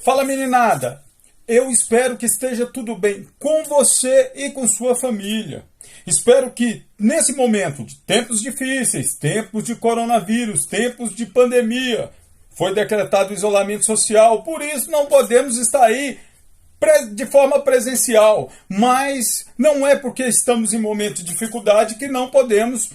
Fala, meninada! Eu espero que esteja tudo bem com você e com sua família. Espero que nesse momento de tempos difíceis, tempos de coronavírus, tempos de pandemia, foi decretado isolamento social, por isso não podemos estar aí de forma presencial, mas não é porque estamos em momento de dificuldade que não podemos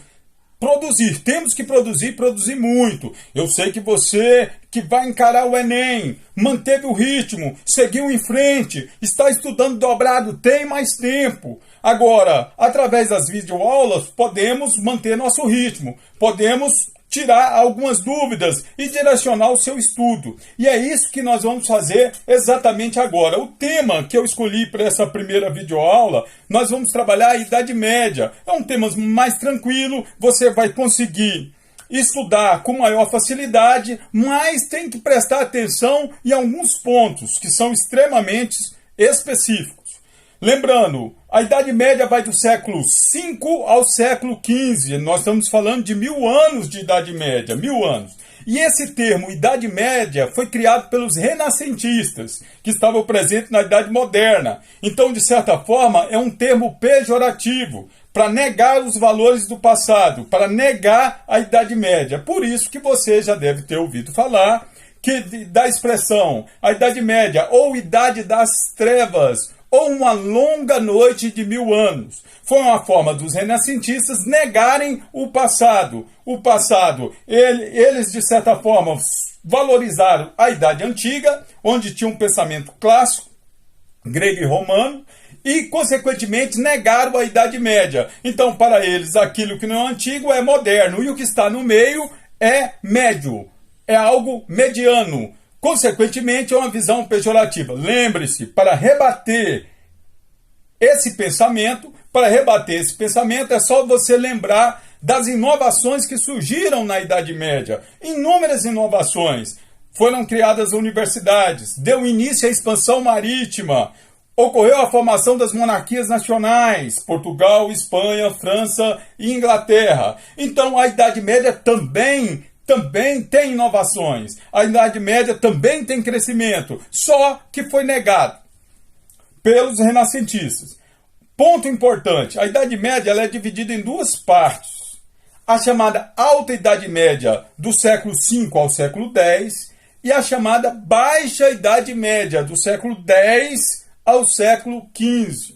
produzir. Temos que produzir muito. Eu sei que você que vai encarar o Enem, manteve o ritmo, seguiu em frente, está estudando dobrado, tem mais tempo. Agora, através das videoaulas, podemos manter nosso ritmo, podemos tirar algumas dúvidas e direcionar o seu estudo. E é isso que nós vamos fazer exatamente agora. O tema que eu escolhi para essa primeira videoaula, nós vamos trabalhar a Idade Média. É um tema mais tranquilo, você vai conseguir estudar com maior facilidade, mas tem que prestar atenção em alguns pontos que são extremamente específicos. Lembrando, a Idade Média vai do século V ao século XV. Nós estamos falando de 1000 anos de Idade Média, 1000 anos. E esse termo, Idade Média, foi criado pelos renascentistas, que estavam presentes na Idade Moderna. Então, de certa forma, é um termo pejorativo, para negar os valores do passado, para negar a Idade Média. Por isso que você já deve ter ouvido falar da expressão a Idade Média, ou Idade das Trevas, ou uma longa noite de 1000 anos. Foi uma forma dos renascentistas negarem o passado. O passado, eles de certa forma valorizaram a Idade Antiga, onde tinha um pensamento clássico, grego e romano, e consequentemente negaram a Idade Média. Então, para eles, aquilo que não é antigo é moderno, e o que está no meio é médio, é algo mediano. Consequentemente, é uma visão pejorativa. Lembre-se, para rebater esse pensamento é só você lembrar das inovações que surgiram na Idade Média. Inúmeras inovações. Foram criadas universidades, deu início à expansão marítima, ocorreu a formação das monarquias nacionais, Portugal, Espanha, França e Inglaterra. Então, a Idade Média também tem inovações. A Idade Média também tem crescimento, só que foi negado pelos renascentistas. Ponto importante, a Idade Média ela é dividida em duas partes. A chamada Alta Idade Média, do século V ao século X, e a chamada Baixa Idade Média, do século X ao século XV.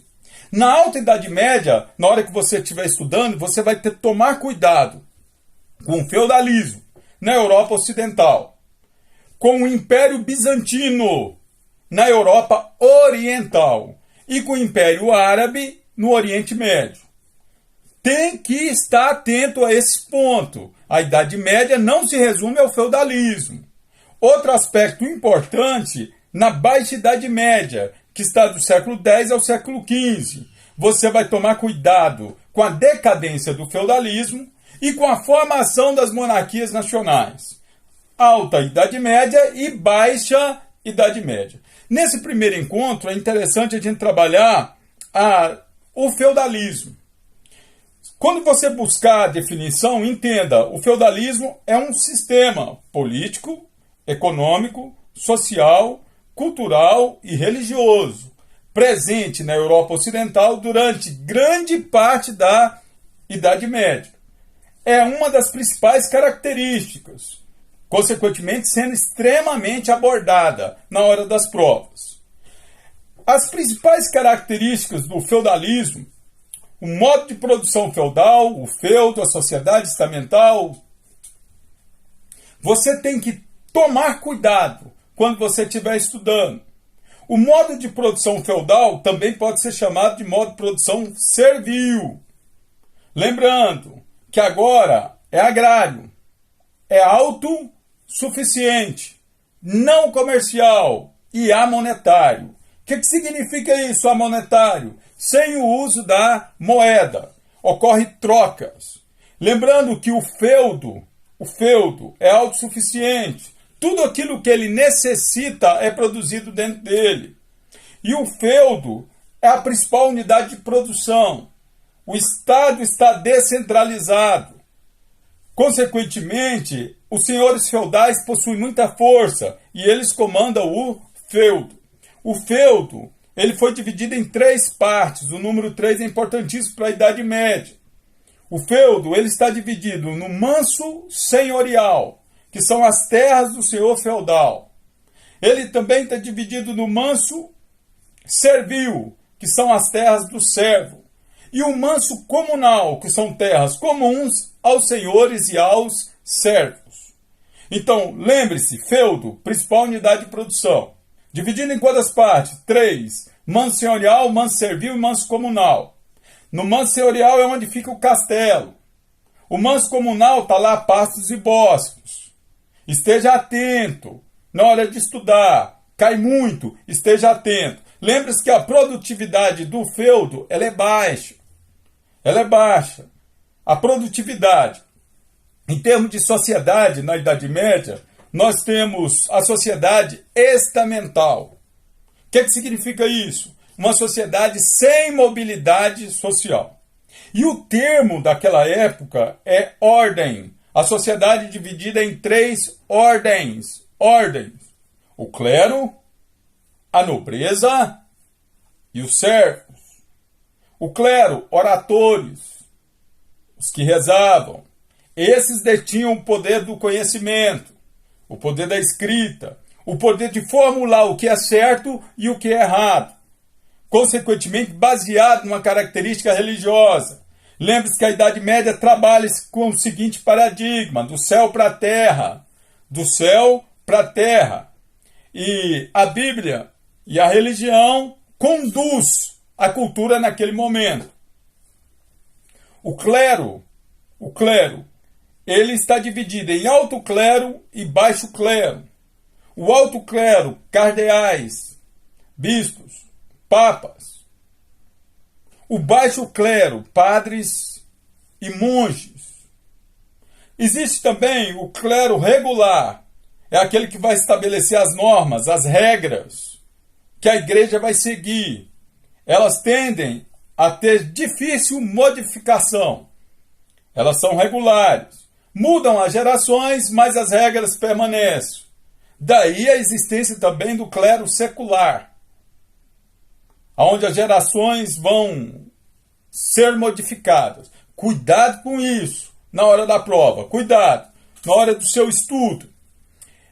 Na Alta Idade Média, na hora que você estiver estudando, você vai ter que tomar cuidado com o feudalismo na Europa Ocidental, com o Império Bizantino na Europa Oriental e com o Império Árabe no Oriente Médio. Tem que estar atento a esse ponto. A Idade Média não se resume ao feudalismo. Outro aspecto importante, na Baixa Idade Média, que está do século X ao século XV, você vai tomar cuidado com a decadência do feudalismo e com a formação das monarquias nacionais. Alta Idade Média e Baixa Idade Média. Nesse primeiro encontro, é interessante a gente trabalhar o feudalismo. Quando você buscar a definição, entenda, o feudalismo é um sistema político, econômico, social, cultural e religioso, presente na Europa Ocidental durante grande parte da Idade Média. É uma das principais características, consequentemente sendo extremamente abordada na hora das provas. As principais características do feudalismo, o modo de produção feudal, o feudo, a sociedade estamental, você tem que tomar cuidado quando você estiver estudando. O modo de produção feudal também pode ser chamado de modo de produção servil. Lembrando que agora é agrário, é autossuficiente, não comercial e amonetário. O que significa isso, amonetário? Sem o uso da moeda. Ocorre trocas. Lembrando que o feudo é autossuficiente. Tudo aquilo que ele necessita é produzido dentro dele. E o feudo é a principal unidade de produção. O Estado está descentralizado. Consequentemente, os senhores feudais possuem muita força e eles comandam o feudo. O feudo, ele foi dividido em 3 partes. O número 3 é importantíssimo para a Idade Média. O feudo, ele está dividido no manso senhorial, que são as terras do senhor feudal. Ele também está dividido no manso servil, que são as terras do servo. E o manso comunal, que são terras comuns aos senhores e aos servos. Então, lembre-se, feudo, principal unidade de produção. Dividido em quantas partes? 3. Manso senhorial, manso servil e manso comunal. No manso senhorial é onde fica o castelo. O manso comunal está lá, pastos e bosques. Esteja atento na hora de estudar. Cai muito, esteja atento. Lembre-se que a produtividade do feudo ela é baixa. Ela é baixa. A produtividade. Em termos de sociedade, na Idade Média, nós temos a sociedade estamental. O que significa isso? Uma sociedade sem mobilidade social. E o termo daquela época é ordem. A sociedade dividida em 3 ordens. O clero, a nobreza e os servos. O clero, oratores, os que rezavam. Esses detinham o poder do conhecimento, o poder da escrita, o poder de formular o que é certo e o que é errado. Consequentemente, baseado numa característica religiosa. Lembre-se que a Idade Média trabalha com o seguinte paradigma, do céu para a terra. Do céu para a terra. E a Bíblia e a religião conduz a cultura naquele momento. O clero, ele está dividido em alto clero e baixo clero. O alto clero, cardeais, bispos, papas. O baixo clero, padres e monges. Existe também o clero regular, é aquele que vai estabelecer as normas, as regras que a igreja vai seguir. Elas tendem a ter difícil modificação. Elas são regulares. Mudam as gerações, mas as regras permanecem. Daí a existência também do clero secular, onde as gerações vão ser modificadas. Cuidado com isso na hora da prova. Cuidado na hora do seu estudo.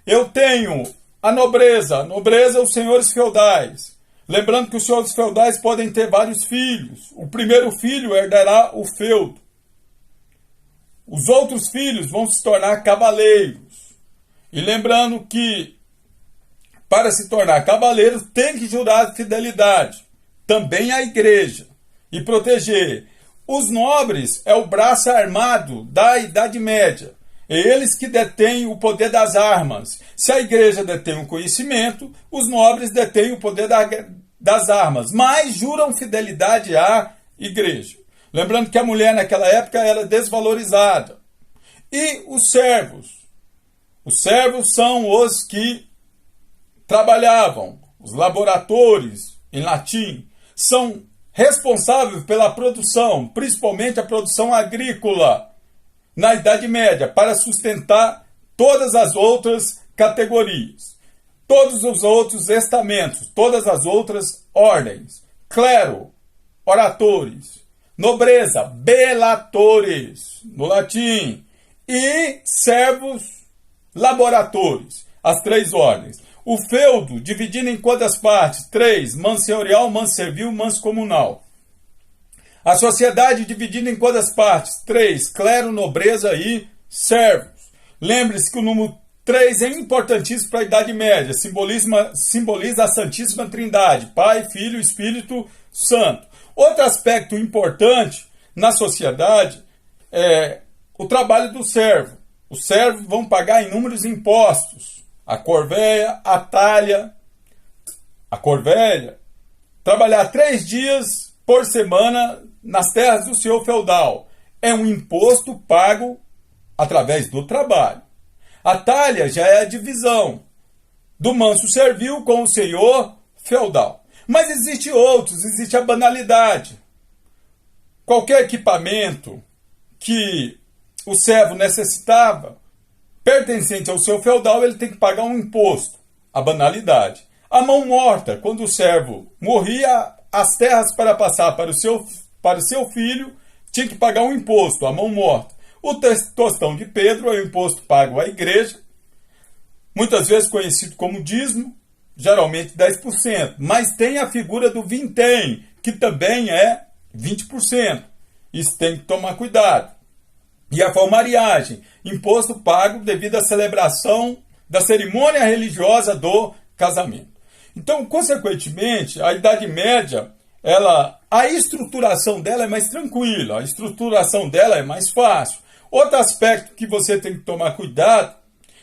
Eu tenho a nobreza. A nobreza, os senhores feudais. Lembrando que os senhores feudais podem ter vários filhos. O primeiro filho herdará o feudo. Os outros filhos vão se tornar cavaleiros. E lembrando que, para se tornar cavaleiro, tem que jurar fidelidade. Também à igreja. E proteger. Os nobres é o braço armado da Idade Média. É eles que detêm o poder das armas. Se a igreja detém o conhecimento, os nobres detêm o poder das armas. Mas juram fidelidade à igreja. Lembrando que a mulher naquela época era desvalorizada. E os servos. Os servos são os que trabalhavam. Os laboratores, em latim, são responsáveis pela produção, principalmente a produção agrícola, na Idade Média, para sustentar todas as outras categorias, todos os outros estamentos, todas as outras ordens. Clero, oratores. Nobreza, belatores, no latim. E servos, laboratores, as 3 ordens. O feudo, dividido em quantas partes? 3, manso senhorial, manso servil, manso comunal. A sociedade dividida em quantas partes? 3, clero, nobreza e servos. Lembre-se que o número 3 é importantíssimo para a Idade Média. Simboliza a Santíssima Trindade, Pai, Filho e Espírito Santo. Outro aspecto importante na sociedade é o trabalho do servo. Os servos vão pagar inúmeros impostos. A corvéia, a talha, a corvéia. Trabalhar 3 dias por semana nas terras do senhor feudal. É um imposto pago através do trabalho. A talha já é a divisão do manso servil com o senhor feudal. Mas existe outros, existe a banalidade. Qualquer equipamento que o servo necessitava, pertencente ao seu feudal, ele tem que pagar um imposto, a banalidade. A mão morta, quando o servo morria, as terras para passar para o seu filho tinha que pagar um imposto, a mão morta. O tostão de Pedro é o imposto pago à igreja, muitas vezes conhecido como dízimo, geralmente 10%, mas tem a figura do vintém, que também é 20%. Isso tem que tomar cuidado. E a formariagem, imposto pago devido à celebração da cerimônia religiosa do casamento. Então, consequentemente, a Idade Média, a estruturação dela é mais tranquila, a estruturação dela é mais fácil. Outro aspecto que você tem que tomar cuidado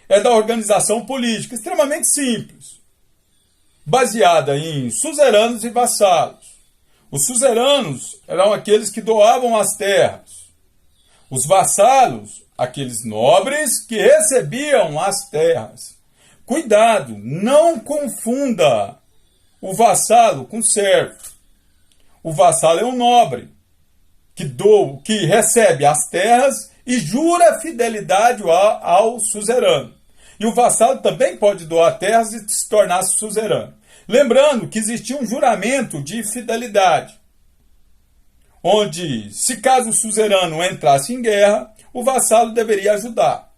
é da organização política, extremamente simples, baseada em suzeranos e vassalos. Os suzeranos eram aqueles que doavam as terras. Os vassalos, aqueles nobres que recebiam as terras. Cuidado, não confunda o vassalo com o servo. O vassalo é um nobre que recebe as terras e jura fidelidade ao suzerano. E o vassalo também pode doar terras e se tornar suzerano. Lembrando que existia um juramento de fidelidade, onde, se caso o suzerano entrasse em guerra, o vassalo deveria ajudar.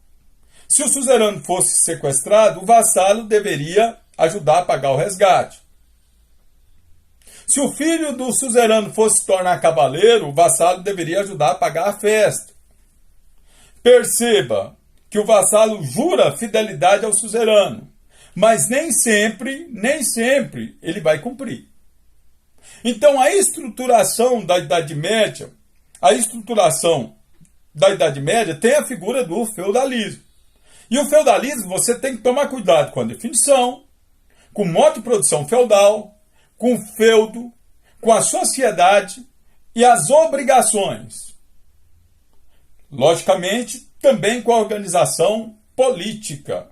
Se o suzerano fosse sequestrado, o vassalo deveria ajudar a pagar o resgate. Se o filho do suzerano fosse se tornar cavaleiro, o vassalo deveria ajudar a pagar a festa. Perceba que o vassalo jura fidelidade ao suzerano, mas nem sempre ele vai cumprir. Então a estruturação da Idade Média tem a figura do feudalismo. E o feudalismo você tem que tomar cuidado com a definição, com o modo de produção feudal, com o feudo, com a sociedade e as obrigações. Logicamente, também com a organização política.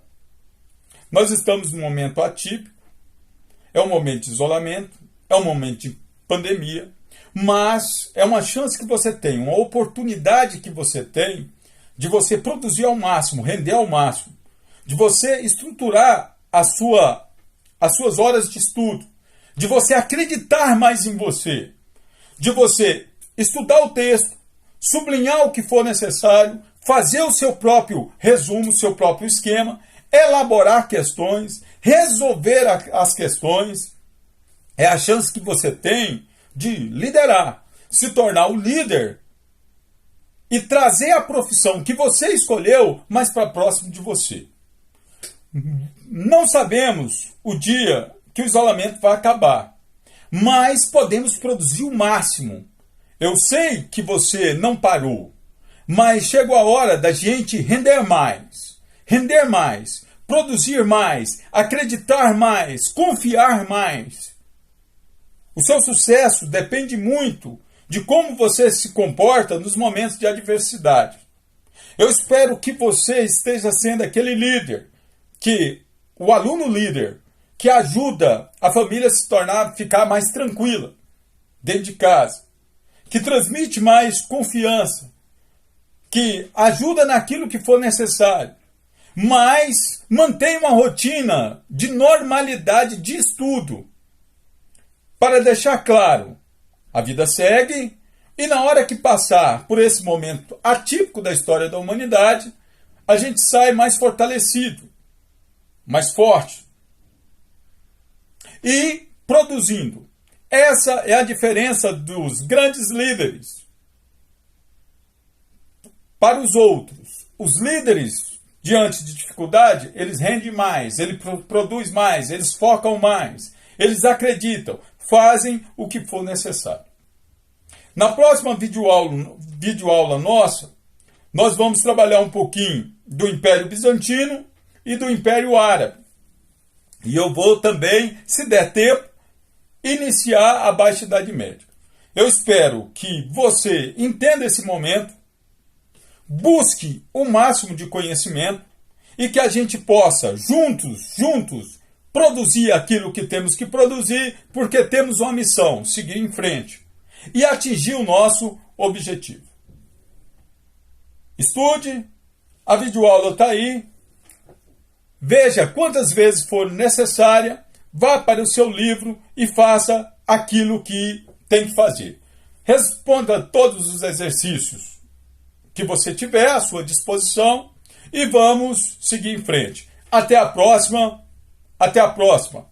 Nós estamos num momento atípico, é um momento de isolamento, é um momento de pandemia, mas é uma chance que você tem, uma oportunidade que você tem de você produzir ao máximo, render ao máximo, de você estruturar as suas horas de estudo, de você acreditar mais em você, de você estudar o texto, sublinhar o que for necessário, fazer o seu próprio resumo, o seu próprio esquema, elaborar questões, resolver as questões. É a chance que você tem de liderar, se tornar o líder e trazer a profissão que você escolheu mais para próximo de você. Não sabemos o dia que o isolamento vai acabar, mas podemos produzir o máximo. Eu sei que você não parou, mas chegou a hora da gente render mais, produzir mais, acreditar mais, confiar mais. O seu sucesso depende muito de como você se comporta nos momentos de adversidade. Eu espero que você esteja sendo aquele líder, o aluno líder, que ajuda a família a ficar mais tranquila dentro de casa, que transmite mais confiança, que ajuda naquilo que for necessário, mas mantém uma rotina de normalidade de estudo, para deixar claro, a vida segue e na hora que passar por esse momento atípico da história da humanidade, a gente sai mais fortalecido, mais forte e produzindo. Essa é a diferença dos grandes líderes para os outros. Os líderes, diante de dificuldade, eles rendem mais, eles produzem mais, eles focam mais, eles acreditam, fazem o que for necessário. Na próxima videoaula nossa, nós vamos trabalhar um pouquinho do Império Bizantino e do Império Árabe. E eu vou também, se der tempo, iniciar a Baixa Idade Média. Eu espero que você entenda esse momento, busque o máximo de conhecimento e que a gente possa, juntos, produzir aquilo que temos que produzir, porque temos uma missão, seguir em frente e atingir o nosso objetivo. Estude, a videoaula está aí, veja quantas vezes for necessária, vá para o seu livro e faça aquilo que tem que fazer. Responda todos os exercícios que você tiver à sua disposição e vamos seguir em frente. Até a próxima. Até a próxima.